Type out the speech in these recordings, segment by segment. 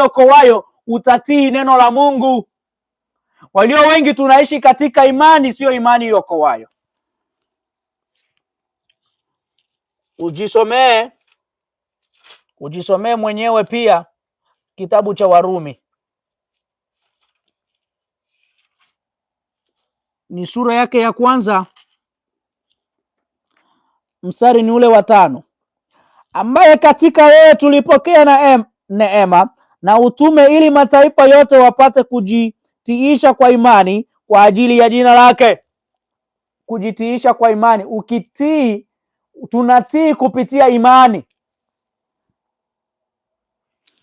iokoayo utatii neno la Mungu. Walio wengi tunaishi katika imani, sio imani iokoayo. Ujisomee mwenyewe pia kitabu cha Warumi. Ni sura yake ya kwanza, mstari ni ule wa 5. Ambaye katika yeye tulipokea neema na utume, ili mataifa yote wapate kujitiisha kwa imani kwa ajili ya jina lake. Kujitiisha kwa imani. Ukitii, tunatii kupitia imani.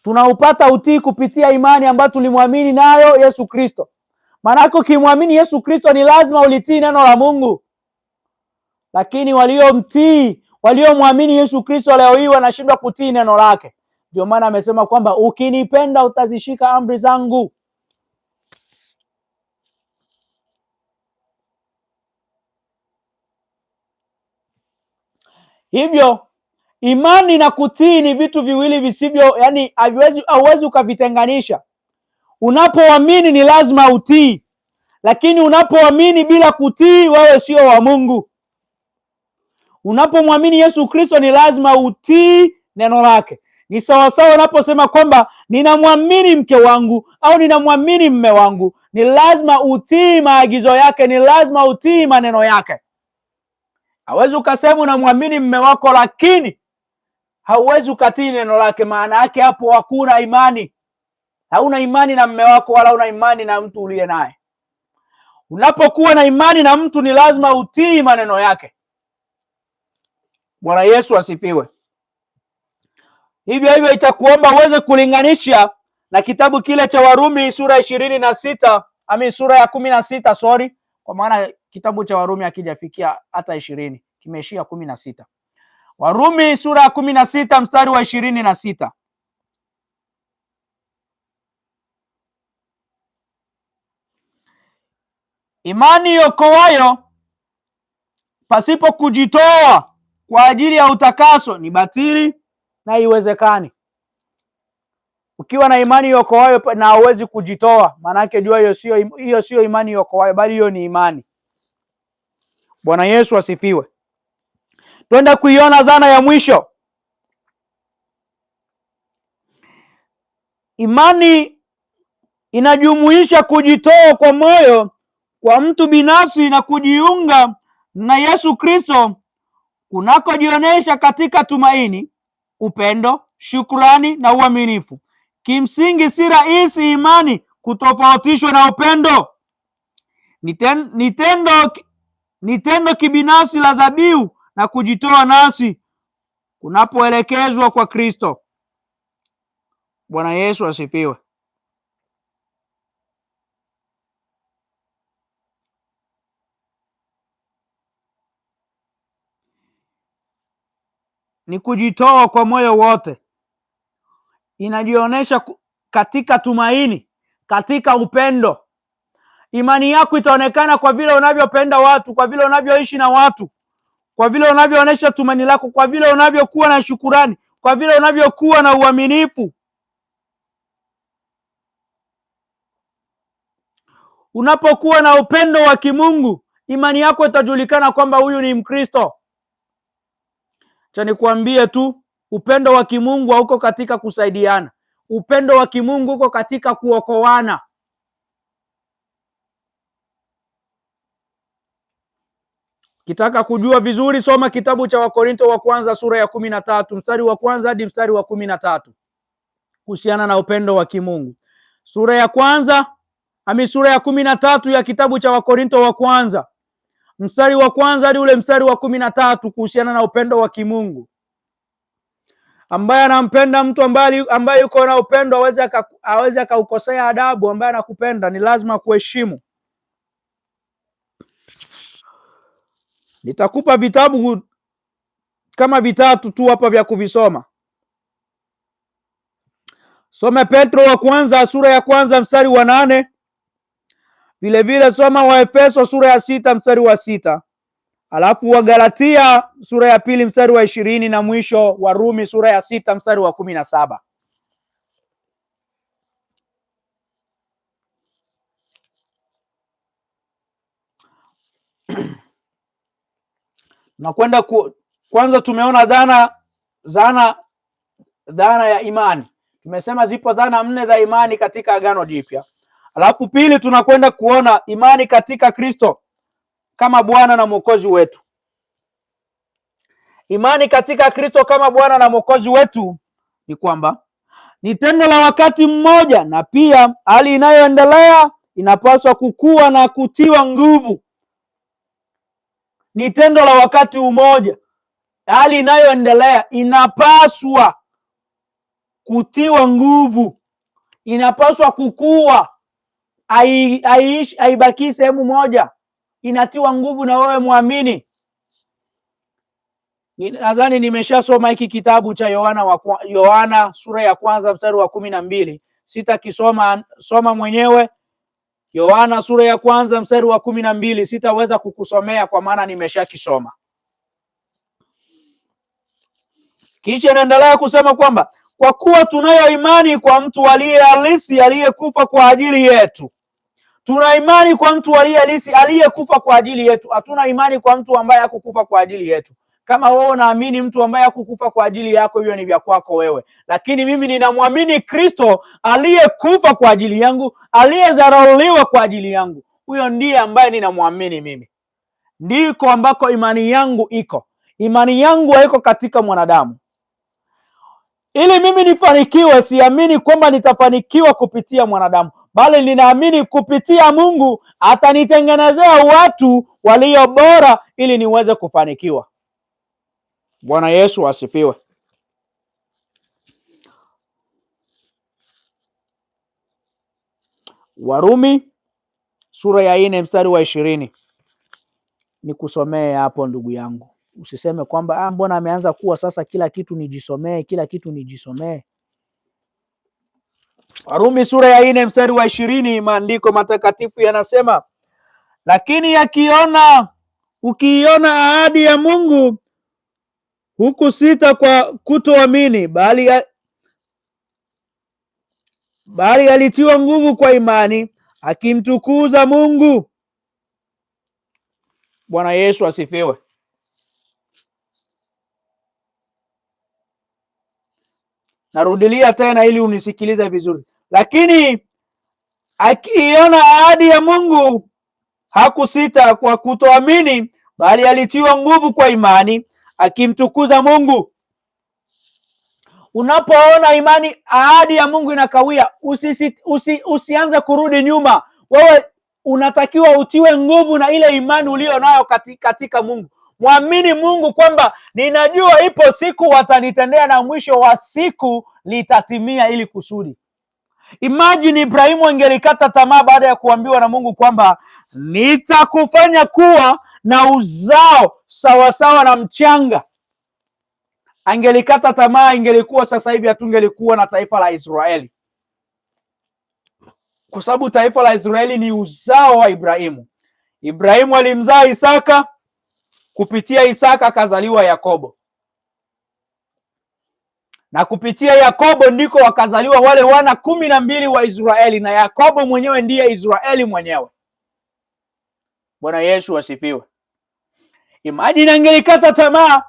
Tunaupata utii kupitia imani ambayo tulimwamini nayo Yesu Kristo. Maana ukimwamini Yesu Kristo ni lazima ulitii neno la Mungu. Lakini waliomwamini Yesu Kristo leo hii wanashindwa kutii neno lake. Ndio maana amesema kwamba ukinipenda utazishika amri zangu. Hivyo imani na kutii ni vitu viwili visivyo, yani hauwezi ukavitenganisha. Unapoamini ni lazima utii, lakini unapoamini bila kutii, wewe sio wa Mungu. Unapomwamini Yesu Kristo ni lazima utii neno lake. Ni sawasawa unaposema kwamba ninamwamini mke wangu au ninamwamini mme wangu, ni lazima utii maagizo yake, ni lazima utii maneno yake. Hauwezi ukasema unamwamini mme wako lakini hauwezi ukatii neno lake. Maana yake hapo hakuna imani. Hauna imani na mme wako wala una imani na mtu uliye naye. Unapokuwa na imani na mtu ni lazima utii maneno yake. Bwana Yesu asifiwe. Hivyo itakuomba uweze kulinganisha na kitabu kile cha Warumi sura 26, sura ya 16, kwa maana kitabu cha Warumi hakijafikia hata 20, kimeishia 16. Warumi sura ya 16 mstari wa 26. Imani iokoayo pasipo kujitoa kwa ajili ya utakaso ni batili na haiwezekani. Ukiwa na imani iokoayo na hauwezi kujitoa, maana yake jua hiyo sio imani iokoayo, bali hiyo ni imani. Bwana Yesu asifiwe. Twenda kuiona dhana ya mwisho. Imani inajumuisha kujitoa kwa moyo kwa mtu binafsi na kujiunga na Yesu Kristo kunakojionyesha katika tumaini, upendo, shukrani na uaminifu. Kimsingi si rahisi imani kutofautishwa na upendo. Ni tendo kibinafsi la dhabihu na kujitoa nasi kunapoelekezwa kwa Kristo. Bwana Yesu asifiwe. Ni kujitoa kwa moyo wote. Inajionyesha katika tumaini, katika upendo. Imani yako itaonekana kwa vile unavyopenda watu, kwa vile unavyoishi na watu, kwa vile unavyoonyesha tumaini lako, kwa vile unavyokuwa na shukurani, kwa vile unavyokuwa na uaminifu. Unapokuwa na upendo wa kimungu, imani yako itajulikana kwamba huyu ni Mkristo. Acha nikwambie tu, upendo wa kimungu hauko katika kusaidiana. Upendo wa kimungu uko katika kuokoana. Kitaka kujua vizuri, soma kitabu cha Wakorinto wa kwanza sura ya 13 mstari wa 1 hadi mstari wa 13 kuhusiana na upendo wa kimungu. Sura ya 13 ya kitabu cha Wakorinto wa kwanza mstari wa 1 hadi ule mstari wa 13 kuhusiana na upendo wa kimungu. Ambaye anampenda mtu ambaye yuko na upendo hawezi akaukosea adabu. Ambaye anakupenda ni lazima kuheshimu. Nitakupa vitabu kama 3 tu hapa vya kuvisoma. Soma Petro wa kwanza sura ya 1 mstari wa 8. Vile vile soma Waefeso sura ya 6 mstari wa 6. Alafu wa Galatia sura ya 2 mstari wa 20 na mwisho wa Rumi sura ya 6 mstari wa 17. Tunakwenda kwanza tumeona dhana ya imani. Tumesema zipo dhana 4 za imani katika Agano Jipya. Alafu pili tunakwenda kuona imani katika Kristo kama Bwana na Mwokozi wetu. Imani katika Kristo kama Bwana na Mwokozi wetu ni kwamba ni tendo la wakati mmoja, na pia hali inayoendelea inapaswa kukua na kutiwa nguvu. Ni tendo la wakati mmoja, hali inayoendelea inapaswa kutiwa nguvu, inapaswa kukua, haibaki sehemu moja, inatiwa nguvu na wewe muamini. Nadhani nimeshasoma hiki kitabu cha Yohana sura ya 1 mstari wa 12. Sitakisoma, soma mwenyewe. Yohana sura ya 1 mstari wa 12, sitaweza kukusomea kwa maana nimeshakisoma. Kisha inaendelea kusema kwamba kwa kuwa tunayo imani kwa mtu aliye halisi aliyekufa kwa ajili yetu. Tuna imani kwa mtu aliye halisi aliyekufa kwa ajili yetu. Hatuna imani kwa mtu ambaye hakukufa kwa ajili yetu. Kama wewe unaamini mtu ambaye hakukufa kwa ajili yako, hiyo ni vya kwako wewe. Lakini mimi ninamwamini Kristo aliyekufa kwa ajili yangu, aliyedharauliwa kwa ajili yangu. Huyo ndiye ambaye ninamwamini mimi. Ndiko ambako imani yangu iko. Imani yangu haiko katika mwanadamu. Ili mimi nifanikiwe, siamini kwamba nitafanikiwa kupitia mwanadamu, bali ninaamini kupitia Mungu atanitengenezea watu walio bora ili niweze kufanikiwa. Bwana Yesu asifiwe. Warumi sura ya 4 mstari wa 20. Nikusomee hapo ndugu yangu. Usiseme kwamba mbona ameanza kuwa sasa kila kitu nijisomee. Warumi sura ya 4 mstari wa 20, maandiko matakatifu yanasema, lakini ukiiona ahadi ya Mungu hukusita kwa kutoamini, bali alitiwa nguvu kwa imani akimtukuza Mungu. Bwana Yesu asifiwe. Narudilia tena ili unisikilize vizuri. Lakini akiiona ahadi ya Mungu hakusita kwa kutoamini, bali alitiwa nguvu kwa imani akimtukuza Mungu. Unapoona imani, ahadi ya Mungu inakawia, usianze kurudi nyuma. Wewe unatakiwa utiwe nguvu na ile imani ulio nayo katika Mungu. Mwamini Mungu kwamba ninajua ipo siku watanitendea na mwisho wa siku litatimia ili kusudi. Imagine Ibrahimu angelikata tamaa baada ya kuambiwa na Mungu kwamba nitakufanya kuwa na uzao sawasawa na mchanga. Angelikata tamaa, ingelikuwa sasa hivi hatungelikuwa na taifa la Israeli, kwa sababu taifa la Israeli ni uzao wa Ibrahimu. Ibrahimu alimzaa Isaka, kupitia Isaka akazaliwa Yakobo, na kupitia Yakobo ndiko wakazaliwa wale wana 12 wa Israeli, na Yakobo mwenyewe ndiye Israeli mwenyewe. Bwana Yesu asifiwe. Imagine angelikata tamaa,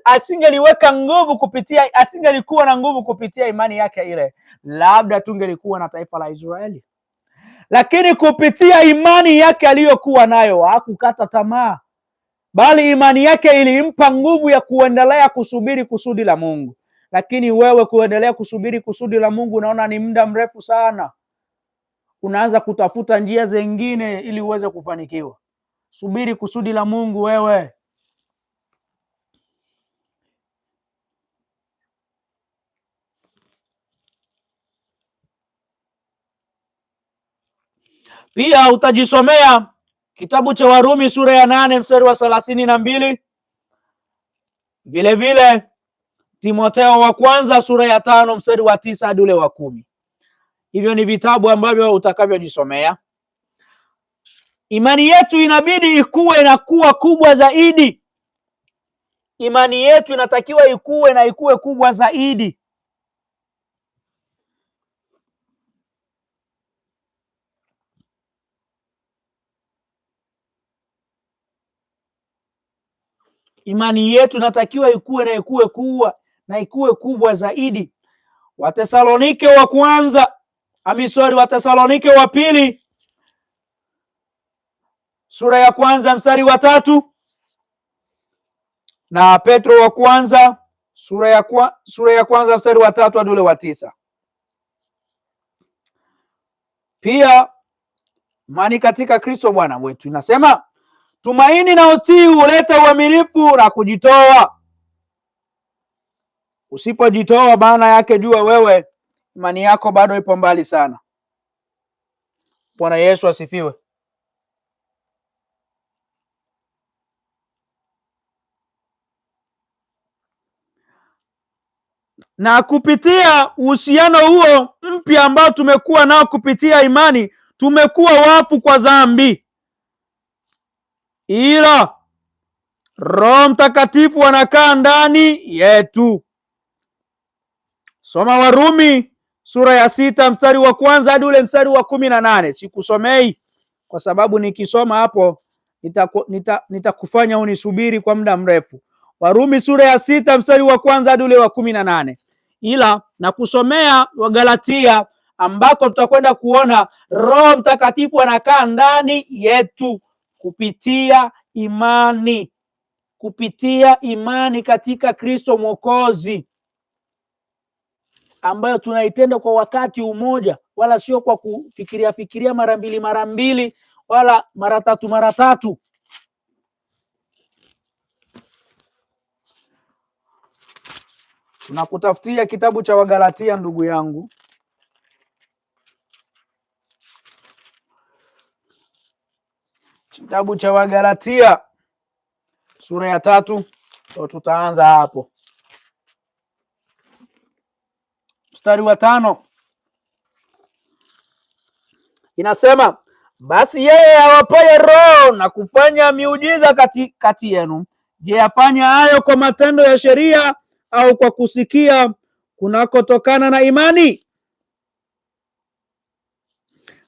asingeliweka nguvu kupitia, asingelikuwa na nguvu kupitia imani yake ile, labda tungelikuwa na taifa la Israeli. Lakini kupitia imani yake aliyokuwa nayo hakukata tamaa, bali imani yake ilimpa nguvu ya kuendelea kusubiri kusudi la Mungu. Lakini wewe kuendelea kusubiri kusudi la Mungu unaona ni muda mrefu sana, unaanza kutafuta njia zingine ili uweze kufanikiwa. Subiri kusudi la Mungu wewe. Pia utajisomea kitabu cha Warumi sura ya 8 mstari wa 32. Vile vile Timotheo wa kwanza sura ya 5 mstari wa 9 hadi ule wa 10. Hivyo ni vitabu ambavyo utakavyojisomea. Imani yetu inabidi ikuwe na kuwa kubwa zaidi. Imani yetu inatakiwa ikuwe na ikuwe kubwa zaidi. imani yetu natakiwa ikue na ikue kubwa zaidi. Wathesalonike wa pili sura ya kwanza mstari wa 3 na Petro wa kwanza sura ya kwanza mstari wa 3 hadi ule wa 9. Pia imani katika Kristo Bwana wetu inasema tumaini na utii huleta uaminifu na kujitoa. Usipojitoa, maana yake jua wewe imani yako bado ipo mbali sana. Bwana Yesu asifiwe. Na kupitia uhusiano huo mpya ambao tumekuwa nao kupitia imani, tumekuwa wafu kwa dhambi, ila Roho Mtakatifu anakaa ndani yetu. Soma Warumi sura ya 6 mstari wa 1 hadi ule mstari wa 18. Sikusomei kwa sababu nikisoma hapo nitakufanya unisubiri kwa muda mrefu. Warumi sura ya 6 mstari wa 1 hadi ule wa 18. Ila na kusomea Wagalatia ambako tutakwenda kuona Roho Mtakatifu anakaa ndani yetu kupitia imani katika Kristo Mwokozi, ambayo tunaitenda kwa wakati umoja, wala sio kwa kufikiria mara mbili wala mara tatu. Tunakutafutia kitabu cha Wagalatia ndugu yangu. Kitabu cha Wagalatia sura ya 3, ndio tutaanza hapo. Mstari wa 5 inasema, basi yeye awapaye Roho na kufanya miujiza kati yenu, je, afanya hayo kwa matendo ya sheria au kwa kusikia kunakotokana na imani?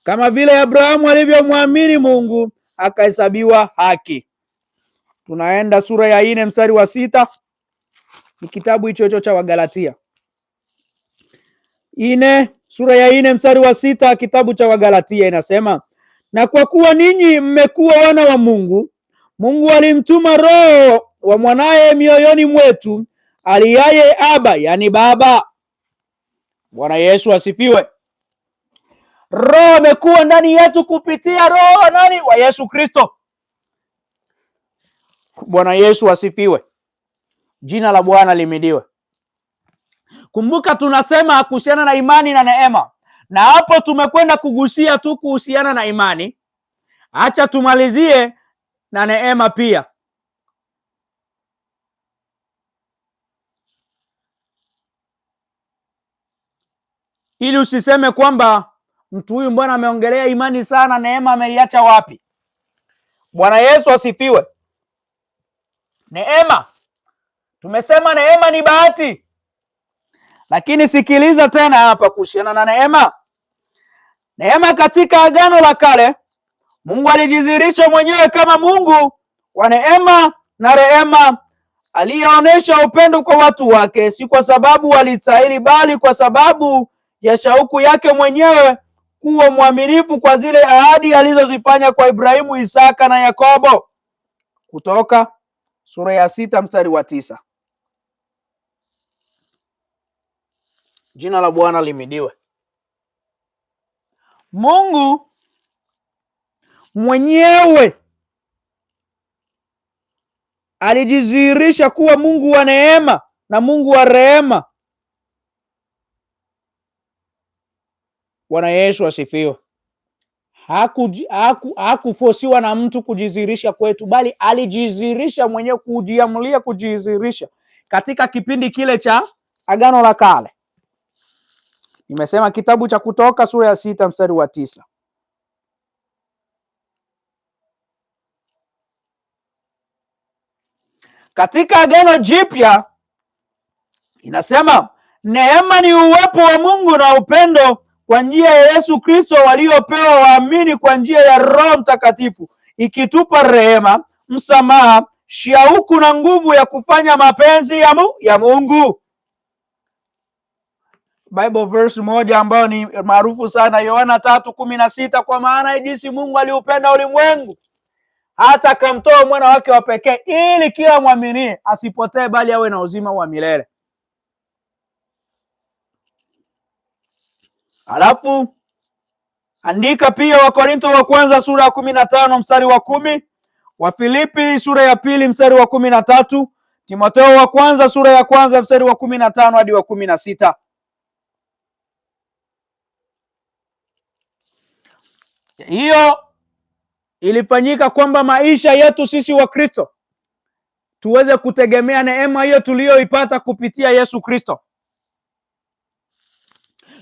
Kama vile Abrahamu alivyomwamini Mungu akahesabiwa haki. Tunaenda sura ya 4 mstari wa 6. Ni kitabu hicho cha Wagalatia. Sura ya 4 mstari wa 6, kitabu cha Wagalatia inasema, na kwa kuwa ninyi mmekuwa wana wa Mungu, Mungu alimtuma Roho wa mwanaye mioyoni mwetu, aliaye Aba, yani Baba. Bwana Yesu asifiwe. Roho amekuwa ndani yetu kupitia Roho nani? Wa Yesu Kristo. Bwana Yesu asifiwe. Jina la Bwana limidiwe. Kumbuka tunasema kuhusiana na imani na neema, na hapo tumekwenda kugusia tu kuhusiana na imani. Acha tumalizie na neema pia. Ili usiseme kwamba mtu huyu mbona ameongelea imani sana, neema ameiacha wapi? Bwana Yesu asifiwe. Neema, tumesema neema ni bahati. Lakini sikiliza tena hapa kuhusiana na neema. Neema katika Agano la Kale, Mungu alijidhihirisha mwenyewe kama Mungu wa neema na rehema, aliyeonyesha upendo kwa watu wake, si kwa sababu walistahili, bali kwa sababu ya shauku yake mwenyewe kuwa mwaminifu kwa zile ahadi alizozifanya kwa Ibrahimu, Isaka na Yakobo. Kutoka sura ya 6 mstari wa 9. Jina la Bwana limidiwe. Mungu mwenyewe alijidhihirisha kuwa Mungu wa neema na Mungu wa rehema. Bwana Yesu asifiwe. Hakufosiwa na mtu kujidhihirisha kwetu, bali alijidhihirisha mwenyewe, kujiamulia kujidhihirisha katika kipindi kile cha Agano la Kale. Nimesema kitabu cha Kutoka sura ya 6 mstari wa 9. Katika Agano Jipya inasema neema ni uwepo wa Mungu na upendo kwa njia ya Yesu Kristo waliopewa waamini kwa njia ya Roho Mtakatifu, ikitupa rehema, msamaha, shauku na nguvu ya kufanya mapenzi ya Mungu. Bible verse moja ambayo ni maarufu sana, Yohana 3:16, kwa maana jinsi Mungu aliupenda ulimwengu hata akamtoa mwana wake wa pekee, ili kila mwaminie asipotee bali awe na uzima wa milele. Alafu andika pia Wakorintho wa kwanza sura ya 15 mstari wa 10, Wafilipi sura ya 2 mstari wa 13, Timotheo wa kwanza sura ya kwanza mstari wa 15 hadi wa 16. Hiyo ilifanyika kwamba maisha yetu sisi wa Kristo tuweze kutegemea neema hiyo tuliyoipata kupitia Yesu Kristo.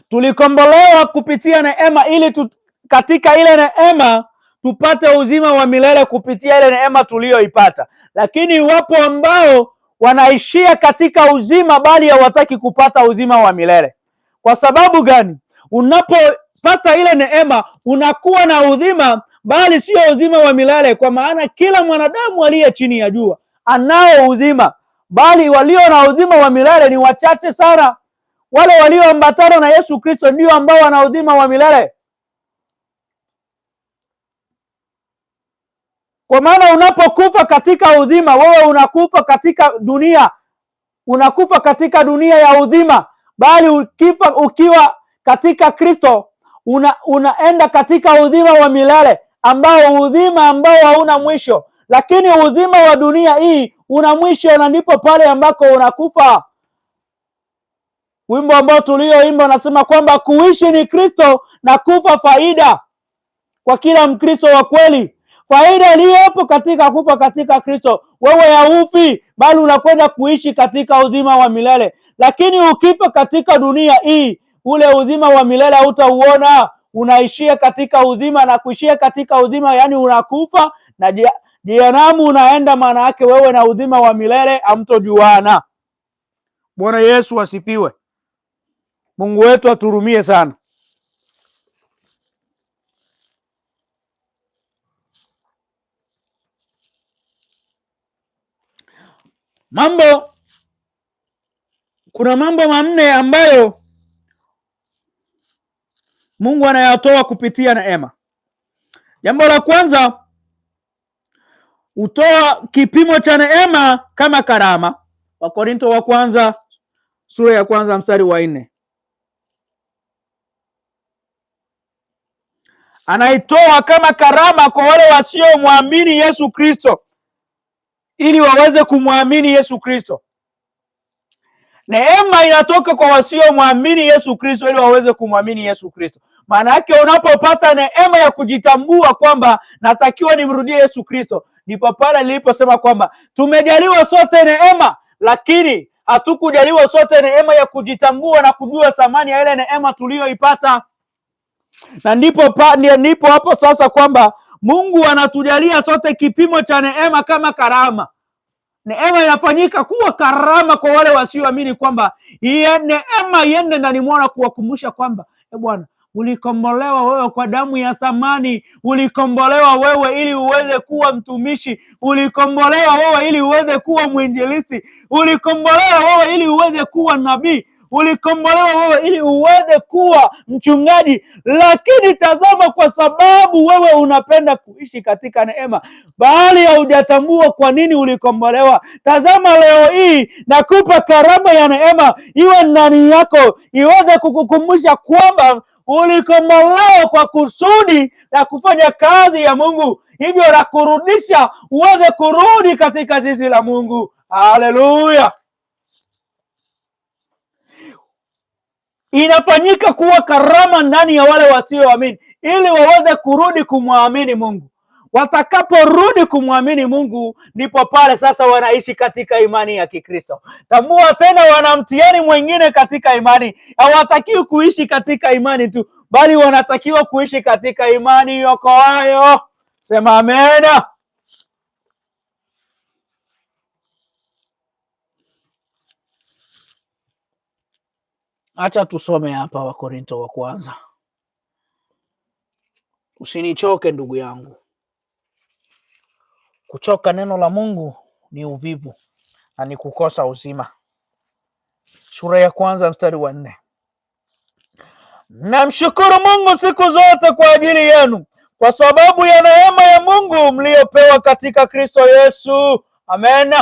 Tulikombolewa kupitia neema ili katika ile neema tupate uzima wa milele kupitia ile neema tuliyoipata. Lakini wapo ambao wanaishia katika uzima bali hawataki kupata uzima wa milele. Kwa sababu gani? Unapopata ile neema unakuwa na uzima bali sio uzima wa milele, kwa maana kila mwanadamu aliye chini ya jua anao uzima, bali walio na uzima wa milele ni wachache sana. Wale walioambatana na Yesu Kristo ndio ambao wana uzima wa milele. Kwa maana unapokufa katika uzima, wewe unakufa katika dunia, unakufa katika dunia ya uzima, bali ukiwa katika Kristo unaenda katika uzima wa milele, uzima ambao hauna mwisho. Lakini uzima wa dunia hii una mwisho, na ndipo pale ambako unakufa. Wimbo ambao tulioimba unasema kwamba kuishi ni Kristo na kufa faida kwa kila Mkristo wa kweli. Faida iliyopo katika kufa katika Kristo, wewe haufi bali unakwenda kuishi katika uzima wa milele. Lakini ukifa katika dunia hii, ule uzima wa milele hautauona, unaishia katika uzima, na kuishia katika uzima yani unakufa na jehanamu unaenda. Maana yake wewe na uzima wa milele hamtojuana. Bwana Yesu asifiwe. Mungu wetu aturumie sana. Kuna mambo manne ambayo Mungu anayatoa kupitia neema. Jambo la kwanza, utoa kipimo cha neema kama karama. Wakorintho wa kwanza sura ya kwanza mstari wa 4. Anaitoa kama karama kwa wale wasiomwamini Yesu Kristo ili waweze kumwamini Yesu Kristo. Neema inatoka kwa wasiomwamini Yesu Kristo ili waweze kumwamini Yesu Kristo. Maana yake unapopata neema ya kujitambua kwamba natakiwa nimrudie Yesu Kristo, ndipo pale niliposema kwamba tumejaliwa sote neema, lakini hatukujaliwa sote neema ya kujitambua na kujua thamani ya ile neema tuliyoipata. Na ndipo hapo sasa kwamba Mungu anatujalia sote kipimo cha neema kama karama. Neema inafanyika kuwa karama kwa wale wasioamini, kwamba neema iende ndani mwao kuwakumbusha kwamba Bwana, ulikombolewa wewe kwa damu ya thamani. Ulikombolewa wewe ili uweze kuwa mtumishi. Ulikombolewa wewe ili uweze kuwa mwinjilisti. Ulikombolewa wewe ili uweze kuwa nabii. Ulikombolewa wewe ili uweze kuwa mchungaji. Lakini tazama, kwa sababu wewe unapenda kuishi katika neema bali haujatambua kwa nini ulikombolewa, tazama leo hii nakupa karama ya neema iwe ndani yako, iweze kukukumbusha kwamba ulikombolewa kwa kusudi la kufanya kazi ya Mungu, hivyo la kurudisha uweze kurudi katika zizi la Mungu. Haleluya! Inafanyika kuwa karama ndani ya wale wasioamini ili waweze kurudi kumwamini Mungu. Watakaporudi kumwamini Mungu, ndipo pale sasa wanaishi katika imani ya Kikristo. Tambua tena, wana mtihani mwingine katika imani. Hawatakiwi kuishi katika imani tu, bali wanatakiwa kuishi katika imani iokoayo. Sema amena. Acha tusome hapa Wakorintho wa kwanza. Usinichoke ndugu yangu. Kuchoka neno la Mungu ni uvivu na ni kukosa uzima. Sura ya 1 mstari wa 4. Namshukuru Mungu siku zote kwa ajili yenu, kwa sababu ya neema ya Mungu mliopewa katika Kristo Yesu. Amen.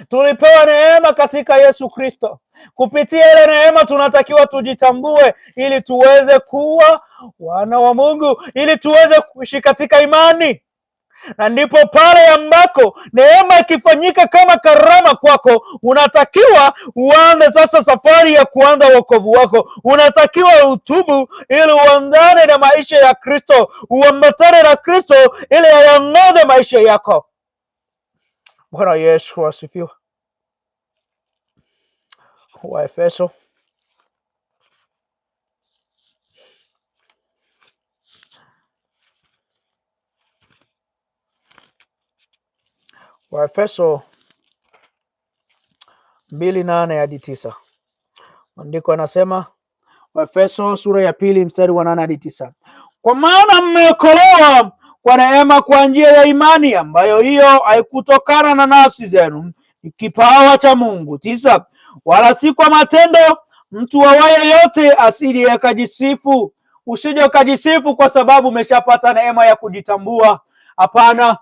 Tulipewa neema katika Yesu Kristo. Kupitia ile neema tunatakiwa tujitambue ili tuweze kuwa wana wa Mungu, ili tuweze kuishi katika imani. Na ndipo pale ambako neema ikifanyika kama karama kwako, unatakiwa uanze sasa safari ya kuanza wokovu wako. Unatakiwa utubu ili uandane na maisha ya Kristo, uambatane na Kristo ili ayangoze maisha yako. Bwana Yesu asifiwe. Waefeso Waefeso 2:8 hadi 9. Maandiko yanasema, Waefeso sura ya 2 mstari wa 8 hadi 9. Kwa maana mmeokolewa kwa neema kwa njia ya imani, ambayo hiyo haikutokana na nafsi zenu, ni kipawa cha Mungu. 9. Wala si kwa matendo, mtu awaye yote asije akajisifu. Usije ukajisifu kwa sababu umeshapata neema ya kujitambua. Hapana.